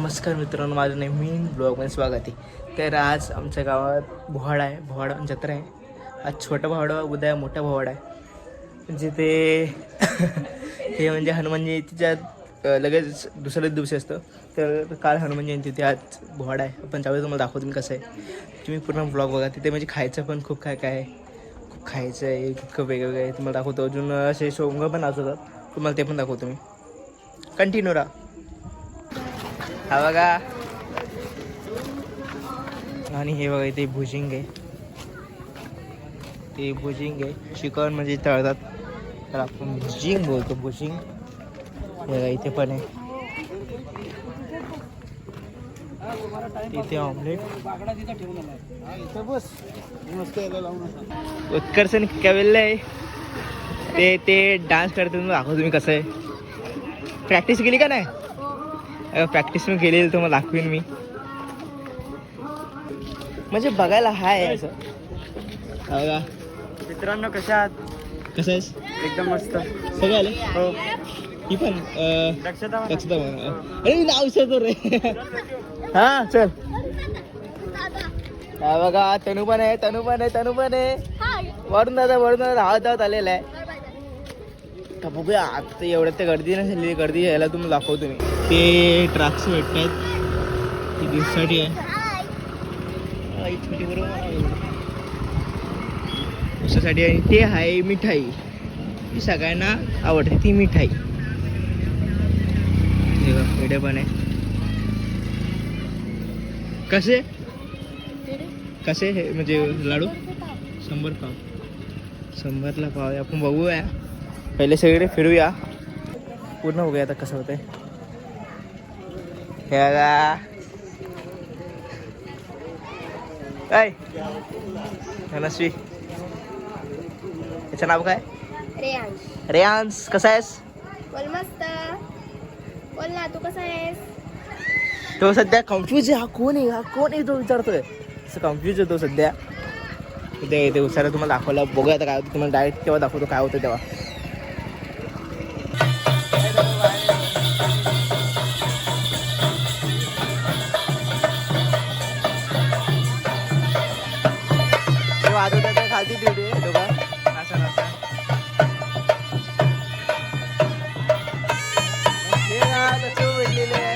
नमस्कार मित्रांनो, माझं नवीन ब्लॉगमध्ये स्वागत आहे. तर आज आमच्या गावात बोहाडा आहे, बोहाडा जत्रा आहे. आज छोटा बोहाडा, उद्या मोठा बोहाडा आहे. म्हणजे ते ते म्हणजे हनुमान जयंतीच्या लगेच दुसऱ्याच दिवशी असतं. तर काल हनुमान जयंती होती, आज बोहाडा आहे. आपण त्यावेळी तुम्हाला दाखवतो मी कसं आहे. तुम्ही पूर्ण ब्लॉग बघा. तिथे म्हणजे खायचं पण खूप काय काय आहे, खूप खायचं आहे, खूप वेगवेगळं आहे. तुम्हाला दाखवतो. अजून असे सोंग पण नाचवतात, तुम्हाला ते पण दाखवतो मी. कंटिन्यू राहा. हा बघा, आणि हे बघा इथे भुजिंग आहे. ते भुजिंग आहे, चिकन म्हणजे तळतात, तर आपण भुजिंग बोलतो. भुजिंग हे बघा इथे पण आहे. तिथे ऑमलेट. उत्कर्षण कवेल आहे ते डान्स करते. दाखव तुम्ही कसं आहे. प्रॅक्टिस केली का नाही? प्रॅक्टिस मी केलेली, तुम्हाला दाखवीन मी. म्हणजे बघायला हाय असं. बघा मित्रांनो, कशा आहात? कसं आहेस? एकदम मस्त. सगळे आले? हो. ही पण दक्षता अरे मी नाव विसरतो रे. हा चल. हा बघा, तनू पण आहे, तनू पण आहे, तनू पण आहे. वरून दादा धावत आलेला आहे. तर बघूया आता एवढ्यात ते गर्दी नसेल, गर्दी यायला तुम्हाला दाखवतो मी. ते ट्रॅक्स भेटत आहेत, ती दिवसासाठी आहे. छोटी बरोबर उसासाठी आहे. ते आहे मिठाई, ती सगळ्यांना आवडते ती मिठाई. पेढे पण आहे. कसे कसे हे म्हणजे लाडू 100 पाव, 100ला पाव आहे. आपण बघूया, पहिले सगळे फिरूया, पूर्ण बघूया आता कसं होतंय. हे बघा काय मनस्वी, त्याचं नाव काय? रेयांश. कसा आहेस? बोल मस्त. बोल ना, तू कसा आहेस? तो सध्या कन्फ्यूज आहे. हा कोण आहे तो विचारतोय. असं कन्फ्यूज आहे तो सध्या. ते उसारा तुम्हाला दाखवला, बघूया आता काय होतं. तुम्हाला डायरेक्ट तेव्हा दाखवतो काय होतं तेव्हा. वाजवता खालती तिथे दोघा असं नसतं. भेटलेले आहे.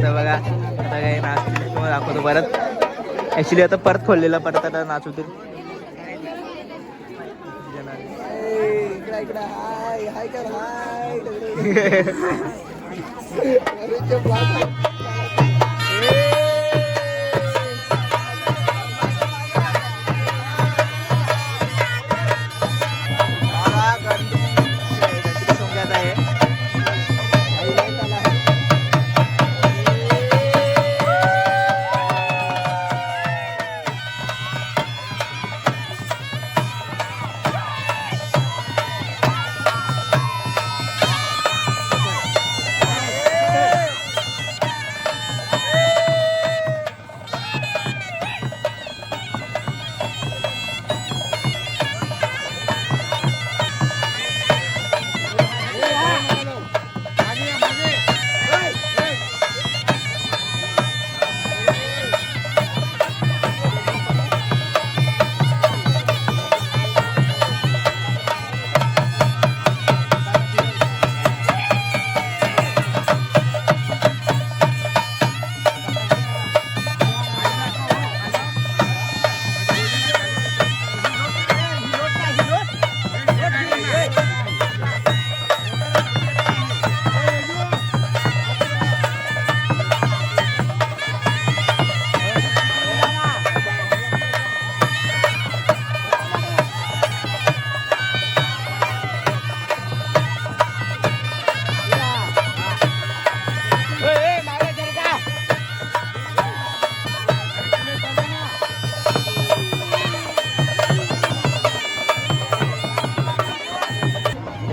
बघा आता काही नाचतील तुम्हाला दाखवतो परत. ॲक्च्युली आता परत खोललेला, परत आता नाचवतील.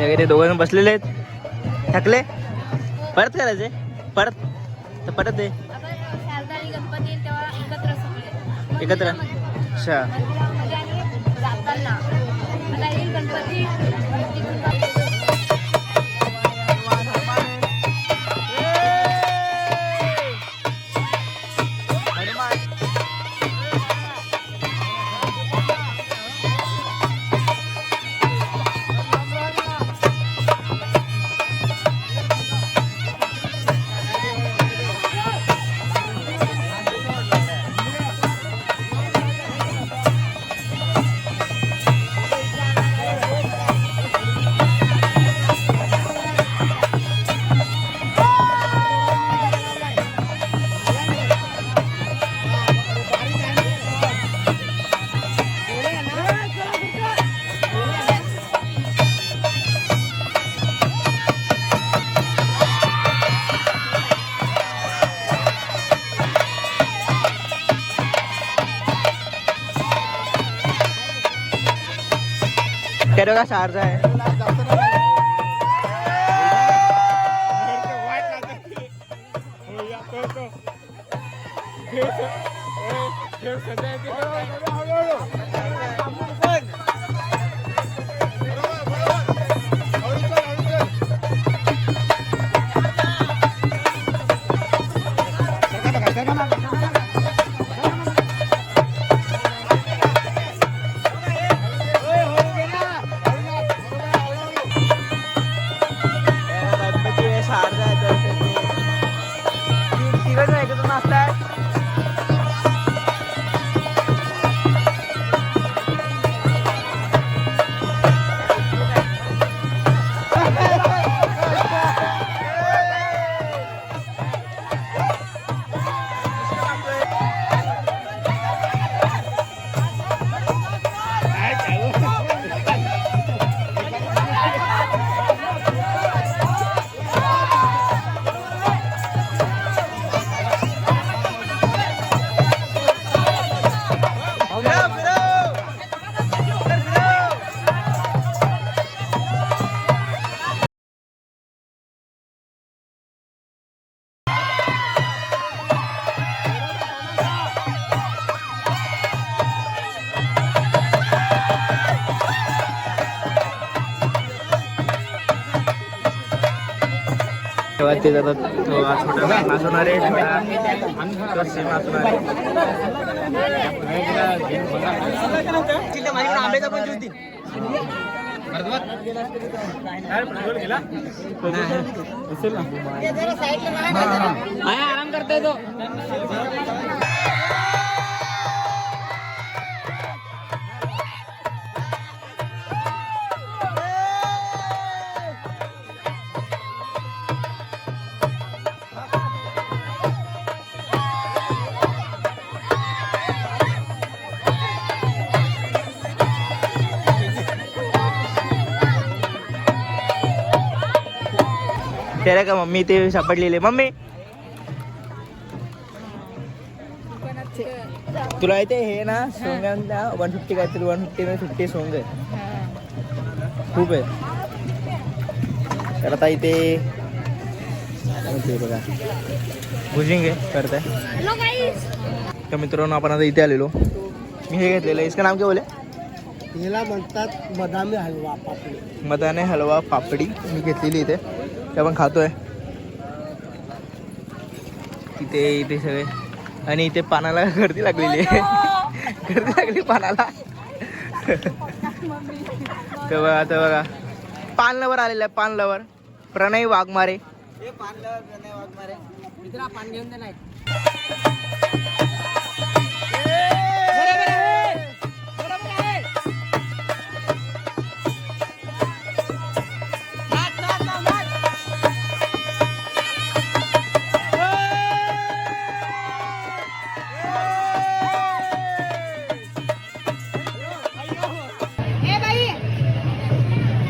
वगैरे दोघं बसलेले आहेत. थकले परत करायचे परत तर परत आहे आपण शारदाली गणपती येईल तेव्हा एकत्र सगळे एकत्र. मंदिरामध्ये. अच्छा मंदिरामध्ये आणि जाताना आता येईल गणपती तेरे का शारजा है. तेव्हा ते जातात तो हा छोटा नाचवणार आहे छोटा सेम नाचवणार आहे. आंब्याचा पण ज्यूस दे. आराम करतोय तो. त्याला का मम्मी ते सापडलेले मम्मी तुला इथे हे ना सोंग आहे ना 150 काहीतरी 150 सोंग आहे खूप आहे तर आता इथे बघा भुजिंग आहे करताय हॅलो गाईस तर मित्रांनो आपण आता इथे आलेलो मी हे घेतलेलं आहे इसका नाम काय बोले याला म्हणतात बदामी हलवा पापडी. मदाने हलवा पापडी मी घेतलेली इथे ते आपण खातोय इथे सगळे आणि इथे पानाला गर्दी लागलेली आहे गर्दी लागली पानाला तर बघा पान लवर आलेलं आहे पान लवर प्रणय वाघमारे पान घेऊन दे नाही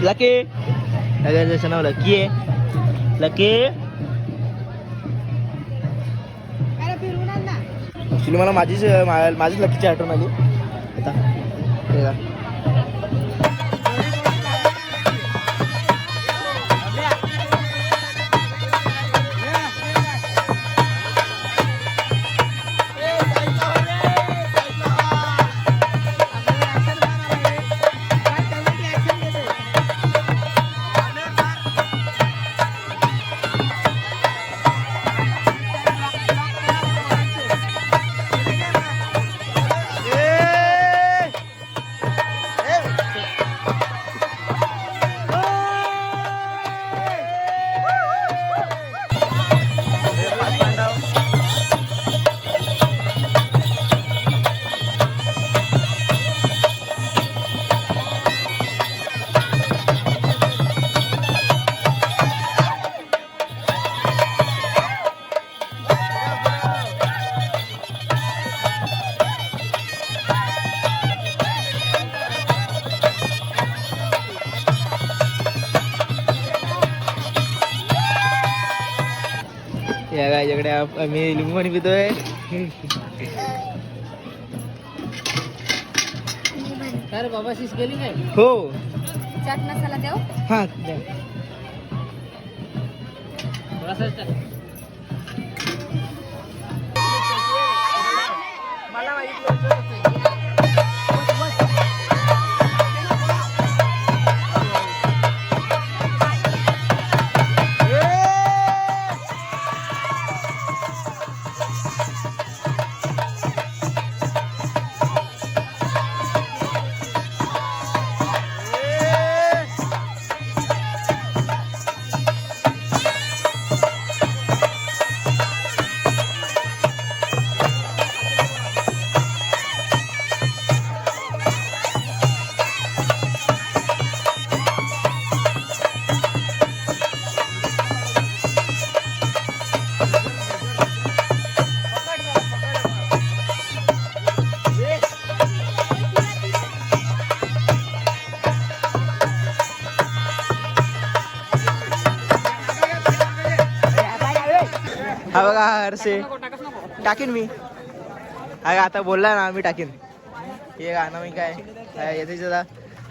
लकी त्याचं नाव लकी आहे लकी ऍक्च्युली मला माझीच लकीची आठवण आली आता हे का. या गायच्याकडे आम्ही लिंबू पाणी पितोय अरे बाबा शिस गेली काय हो चाट मसाला देऊ हा थोडासा मला माहिती हा बघा हरसे टाकीन मी आता बोलला ना मी टाकीन हे गाणं मी काय येते जरा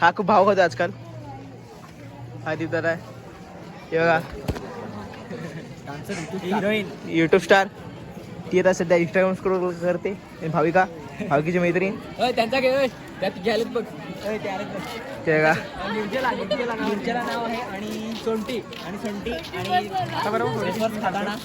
हा खूप भाव होता आजकाल हा तिथं आहे हे बघा हिरोईन युट्यूब स्टार ती आता सध्या इंस्टाग्राम स्क्रोल करते आणि भाविकीची मैत्रीण त्यांचा त्यात घ्यायला बघ ते बघा निर्जला नाव आहे आणि सोंटी आणि आता बरोबर थोडेश्वर खाताना